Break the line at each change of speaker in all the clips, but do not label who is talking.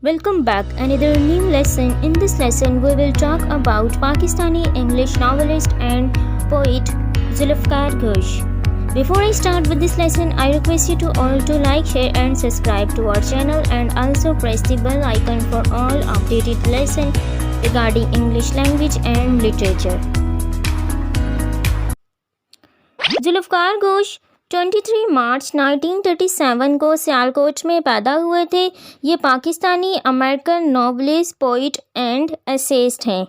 Welcome back. Another new lesson. In this lesson, we will talk about Pakistani English novelist and poet Zulfikar Ghosh. Before I start with this lesson, I request you to all to like, share, and subscribe to our channel, and also press the bell icon for all updated lessons regarding English language and literature. Zulfikar Ghosh 23 मार्च 1937 को सियालकोट में पैदा हुए थे। ये Pakistani American novelist, poet and essayist हैं।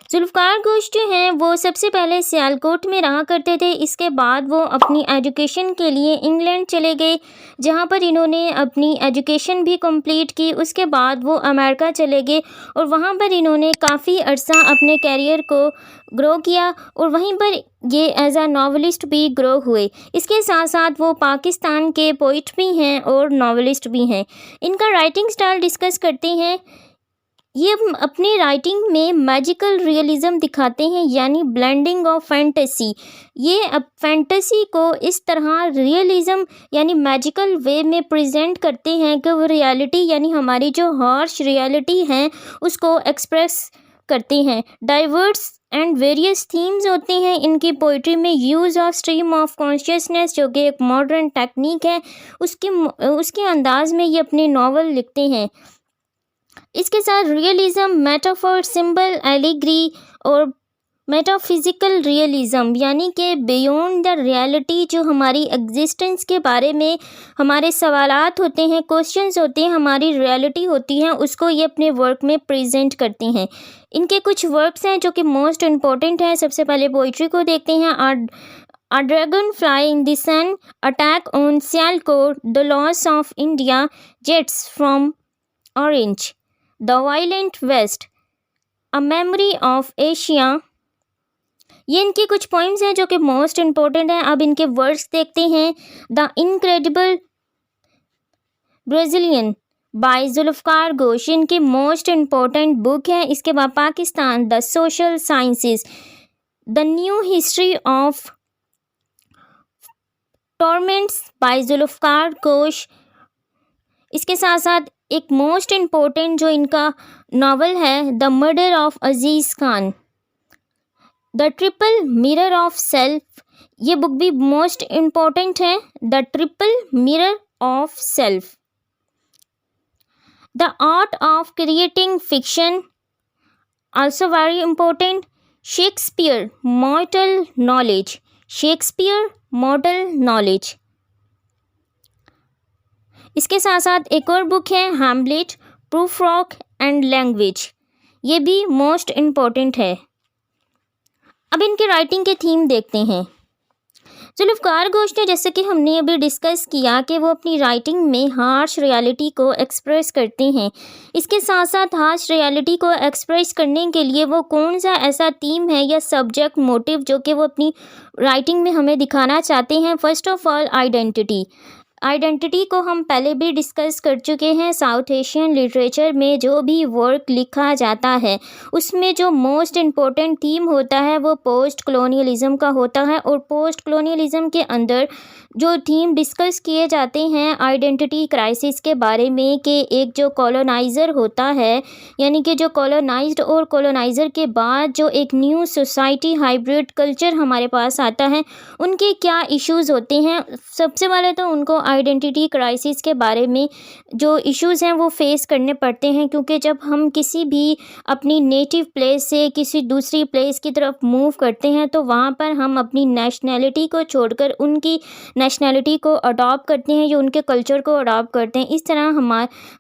जुल्फ़िकार घोष जो हैं वो सबसे पहले सियालकोट में रहा करते थे। इसके बाद वो अपनी एजुकेशन के लिए इंग्लैंड चले गए, जहाँ पर इन्होंने अपनी एजुकेशन भी कंप्लीट की। उसके बाद वो अमेरिका चले गए और वहाँ पर इन्होंने काफ़ी अरसा अपने कैरियर को ग्रो किया और वहीं पर ये एज आ नॉवलिस्ट भी ग्रो हुए। इसके साथ साथ वो पाकिस्तान के पोइट भी हैं और नॉवलिस्ट भी हैं। इनका राइटिंग स्टाइल डिस्कस करते हैं। ये अपनी राइटिंग में मैजिकल रियलिज़म दिखाते हैं, यानी ब्लेंडिंग ऑफ फैंटेसी। ये अब फैंटेसी को इस तरह रियलिज़म यानी मैजिकल वे में प्रेजेंट करते हैं कि वो रियलिटी यानी हमारी जो हार्श रियलिटी है उसको एक्सप्रेस करते हैं। डाइवर्स एंड वेरियस थीम्स होते हैं इनकी पोइट्री में। Use of stream of consciousness जो कि एक मॉडर्न टेक्निक है, उसके अंदाज में ये अपने नावल लिखते हैं। इसके साथ रियलिज़म, मेटाफर, सिंबल, एलिग्री और मेटाफिज़िकल रियलिज़म यानी कि बियॉन्ड द रियलिटी, जो हमारी एग्जिस्टेंस के बारे में हमारे सवालात होते हैं, क्वेश्चंस होते हैं, हमारी रियलिटी होती है, उसको ये अपने वर्क में प्रेजेंट करते हैं। इनके कुछ वर्क्स हैं जो कि मोस्ट इम्पॉर्टेंट हैं। सबसे पहले पोइट्री को देखते हैं। A Dragonfly in the Sun, Attack on Sialkot, The Loss of India, Jets from Orange, The Violent West, A Memory of Asia। ये इनकी कुछ पॉइंट्स हैं जो कि मोस्ट इम्पोर्टेंट हैं। अब इनके वर्ड्स देखते हैं। The incredible Brazilian by Zulfikar Ghosh इनकी मोस्ट इम्पोर्टेंट बुक है। इसके बाद Pakistan, the social sciences, the new history of torments by Zulfikar Ghosh. इसके साथ साथ एक मोस्ट इम्पोर्टेंट जो इनका नावल है, the murder of Aziz Khan, the triple mirror of self. ये बुक भी मोस्ट इम्पोर्टेंट है, the triple mirror of self. The art of creating fiction, also very important. Shakespeare मॉर्टल knowledge, Shakespeare मॉर्टल knowledge. इसके साथ साथ एक और बुक है, हैमलेट, प्रूफरॉक एंड लैंग्वेज। ये भी मोस्ट इम्पोर्टेंट है। अब इनके राइटिंग के थीम देखते हैं। जुल्फ़िकार घोष ने, जैसे कि हमने अभी डिस्कस किया, कि वो अपनी राइटिंग में हार्श रियलिटी को एक्सप्रेस करते हैं। इसके साथ साथ हार्श रियलिटी को एक्सप्रेस करने के लिए वो कौन सा ऐसा थीम है या सब्जेक्ट मोटिव जो कि वो अपनी राइटिंग में हमें दिखाना चाहते हैं। First of all identity. Identity को हम पहले भी डिस्कस कर चुके हैं। साउथ एशियन लिटरेचर में जो भी वर्क लिखा जाता है उसमें जो मोस्ट इम्पोर्टेंट थीम होता है वो पोस्ट कॉलोनियलिज़म का होता है, और पोस्ट कॉलोनियलिज़म के अंदर जो थीम डिस्कस किए जाते हैं आइडेंटिटी क्राइसिस के बारे में, कि एक जो कॉलोनाइज़र होता है यानी कि जो कॉलोनाइज्ड और कॉलोनाइज़र के बाद जो एक न्यू सोसाइटी हाइब्रिड कल्चर हमारे पास आता है, उनके क्या इश्यूज़ होते हैं। सबसे पहले तो उनको आइडेंटिटी क्राइसिस के बारे में जो इश्यूज़ हैं वो फेस करने पड़ते हैं, क्योंकि जब हम किसी भी अपनी नेटिव प्लेस से किसी दूसरी प्लेस की तरफ मूव करते हैं तो वहाँ पर हम अपनी नेशनैलिटी को छोड़कर उनकी नेशनैलिटी को अडॉप्ट करते हैं या उनके कल्चर को अडॉप्ट करते हैं। इस तरह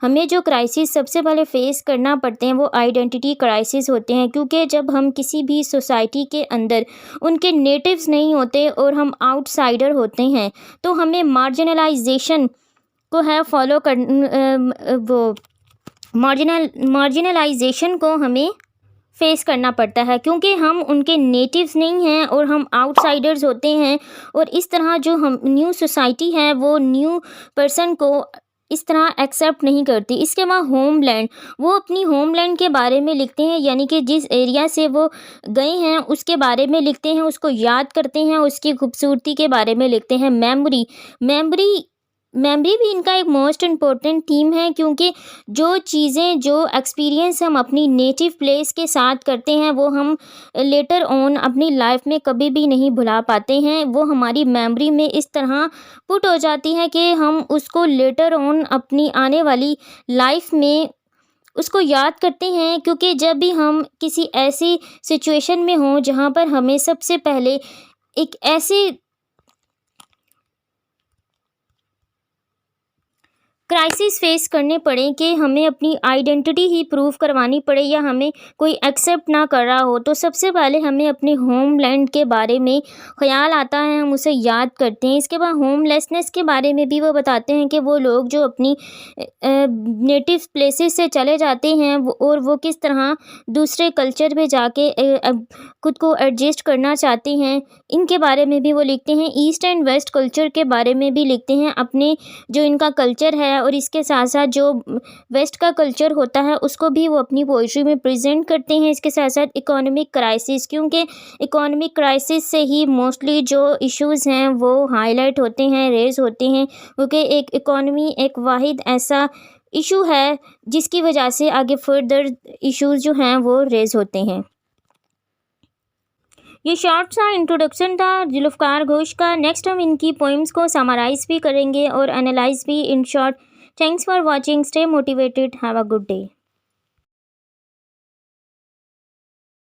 हमें जो क्राइसिस सबसे पहले फेस करना पड़ते हैं वो आइडेंटिटी क्राइसिस होते हैं, क्योंकि जब हम किसी भी सोसाइटी के अंदर उनके नेटिव्स नहीं होते और हम आउटसाइडर होते हैं तो हमें मार्जिनलाइजेशन को है फॉलो कर वो मार्जिनलाइजेशन को हमें फेस करना पड़ता है, क्योंकि हम उनके नेटिव्स नहीं हैं और हम आउटसाइडर्स होते हैं। और इस तरह जो हम न्यू सोसाइटी है वो न्यू पर्सन को इस तरह एक्सेप्ट नहीं करती। इसके बाद होमलैंड, वो अपनी होमलैंड के बारे में लिखते हैं, यानी कि जिस एरिया से वो गए हैं उसके बारे में लिखते हैं, उसको याद करते हैं, उसकी खूबसूरती के बारे में लिखते हैं। मेमोरी मेमोरी भी इनका एक मोस्ट इम्पोर्टेंट थीम है, क्योंकि जो चीज़ें, जो एक्सपीरियंस हम अपनी नेटिव प्लेस के साथ करते हैं वो हम लेटर ऑन अपनी लाइफ में कभी भी नहीं भुला पाते हैं। वो हमारी मेमोरी में इस तरह पुट हो जाती है कि हम उसको लेटर ऑन अपनी आने वाली लाइफ में उसको याद करते हैं, क्योंकि जब भी हम किसी ऐसी सिचुएशन में हों जहाँ पर हमें सबसे पहले एक ऐसी क्राइसिस फेस करने पड़े कि हमें अपनी आइडेंटिटी ही प्रूव करवानी पड़े या हमें कोई एक्सेप्ट ना कर रहा हो, तो सबसे पहले हमें अपने होमलैंड के बारे में ख़्याल आता है, हम उसे याद करते हैं। इसके बाद होमलेसनेस के बारे में भी वो बताते हैं कि वो लोग जो अपनी नेटिव प्लेसेस से चले जाते हैं और वो किस तरह दूसरे कल्चर में जाके खुद को एडजस्ट करना चाहते हैं, इनके बारे में भी वो लिखते हैं। ईस्ट एंड वेस्ट कल्चर के बारे में भी लिखते हैं, अपने जो इनका कल्चर है और इसके साथ साथ जो वेस्ट का कल्चर होता है उसको भी वो अपनी पोइट्री में प्रेजेंट करते हैं। इसके साथ साथ इकोनॉमिक क्राइसिस, क्योंकि इकोनॉमिक क्राइसिस से ही मोस्टली जो इश्यूज़ हैं वो हाईलाइट होते हैं, रेज होते हैं, क्योंकि एक इकोनॉमी एक वाहिद ऐसा इशू है जिसकी वजह से आगे फर्दर इश्यूज़ जो हैं वो रेज होते हैं। ये शॉर्ट सा इंट्रोडक्शन था जुल्फ़कार घोष का। नेक्स्ट हम इनकी पोइम्स को समराइज़ भी करेंगे और एनालाइज भी in short. Thanks for watching, stay motivated, have a good day.